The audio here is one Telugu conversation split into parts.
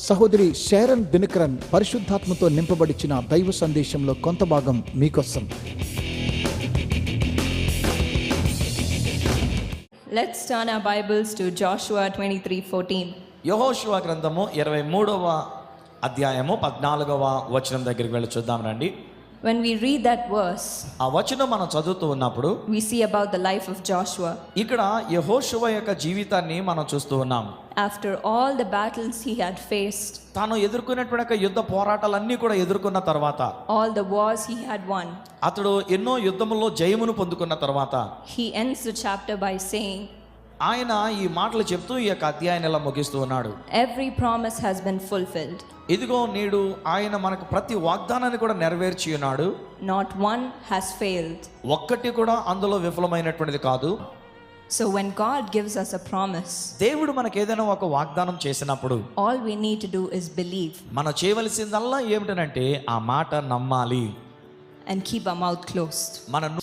సహోదరి షారన్ దినకరన్ పరిశుద్ధాత్మతో నింపబడిచిన దైవ సందేశంలో కొంత భాగం మీకోసం. Let's turn our Bibles to Joshua 23:14. యెహోషువ గ్రంథము 23వ అధ్యాయము 14వ వచనం దగ్గరికి వెళ్ళి చూద్దాం రండి. When we read that verse, ఆ వచనం మనం చదువుతూ ఉన్నప్పుడు we see about the life of Joshua. ఇక్కడ యెహోషువ యొక్క జీవితాన్ని మనం చూస్తూ ఉన్నాం. After all the battles he had faced, తాను ఎదుర్కొన్నటువంటి యుద్ధ పోరాటాలన్నీ కూడా ఎదుర్కొన్న తర్వాత, all the wars he had won, అతడు ఎన్నో యుద్ధముల్లో జయమును పొందుకున్న తర్వాత he ends the chapter by saying, ఆయన ఈ మాటలు చెప్తూ ఈ యొక్క అధ్యాయాన్ని ఇలా ముగిస్తూ ఉన్నాడు. every promise has been fulfilled. ఇదిగో నేడు ఆయన మనకు ప్రతి వాగ్దానాన్ని కూడా నెరవేర్చి ఉన్నాడు. Not one has failed. ఒక్కటి కూడా అందులో విఫలమైనటువంటిది కాదు. So when God gives us a promise, దేవుడు మనకు ఏదైనా ఒక వాగ్దానం చేసినప్పుడు all we need to do is believe మనం చేయవలసిందల్లా ఏమిటనంటే ఆ మాట నమ్మాలి. and keep our mouth closed.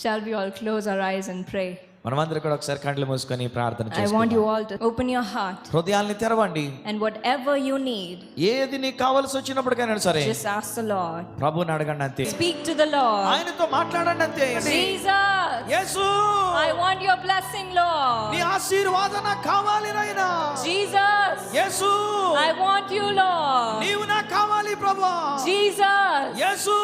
Shall we all close our eyes and pray? మనమందరం కూడా ఒకసారి కళ్ళు మూసుకొని ప్రార్థన I want చేసుకుందాం. you all to open your heart, హృదయాల్ని తెరవండి. and whatever you need, ఏది నీకు కావాల్సి వచ్చినప్పటికైనా సరే just ask the Lord. ప్రభువుని అడగండి అంతే. Speak to the Lord. ఆయనతో మాట్లాడండి అంతే. Jesus, Yesu, I want your blessing, Lord. నీ ఆశీర్వాదం నాకు కావాలి నాయనా. Jesus, Yesu, I want you, Lord. నీవు నాకు కావాలి ప్రభువా. Jesus, Yesu,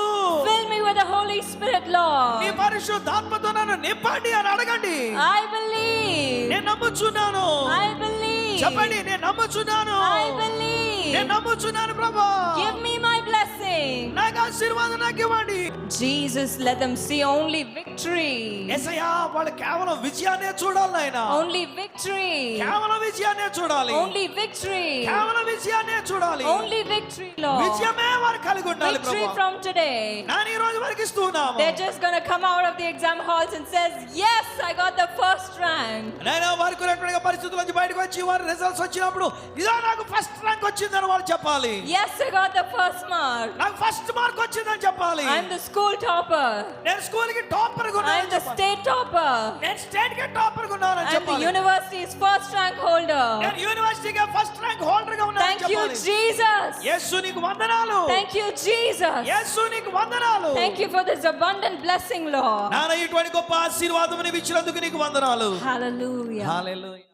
fill me with the Holy Spirit, నీ Lord. పరిశుద్ధాత్మతో నన్ను నింపండి అని అడగండి. I believe. నేను నమ్ముచున్నాను. I believe. చెప్పండి, నేను నమ్ముచున్నాను. I believe. నేను నమ్ముచున్నాను ప్రభువా. Give me my blessing. నాకు ఆశీర్వాదం నాకు ఇవ్వండి. Jesus, let them see only victory. యేసయ్యా, వాళ్ళు కేవలం విజయాన్నే చూడాలి నాయనా. Only victory. కేవలం విజయాన్నే చూడాలి. Only victory. కేవలం విజయాన్నే చూడాలి. Only victory, Lord. విజయమే వారు కలిగి ఉండాలి Victory ప్రభువా. from today. నేను ఈ రోజు వరకు ఇస్తున్నాము. They're just going to come out of the exam halls and says, yes, I got the first rank. నేను వారికి ఉన్నటువంటి పరిస్థితుల నుంచి బయటకు వచ్చి వారి రిజల్ట్స్ వచ్చినప్పుడు ఇదో నాకు ఫస్ట్ ర్యాంక్ వచ్చిందని వాళ్ళు చెప్పాలి. Yes, I got the first mark. నాకు ఫస్ట్ మార్క్ వచ్చిందని చెప్పాలి. I'm the school topper. నేను స్కూల్ కి టాపర్ గా I'm the state topper. నేను స్టేట్ కి టాపర్ గా ఉన్నానని I'm the చెప్పాలి. university's first rank holder. నేను యూనివర్సిటీకి ఫస్ట్ ర్యాంక్ హోల్డర్ గా ఉన్నానని Thank you, చెప్పాలి. Jesus. యేసు నీకు వందనాలు. Thank you, Jesus. యేసు నీకు వందనాలు. Thank you for this abundant blessing, Lord. నాన్న ఇటువంటి గొప్ప ఆశీర్వాదం నీవు ఇచ్చినందుకు నీకు వందనాలు. Hallelujah. హల్లెలూయా.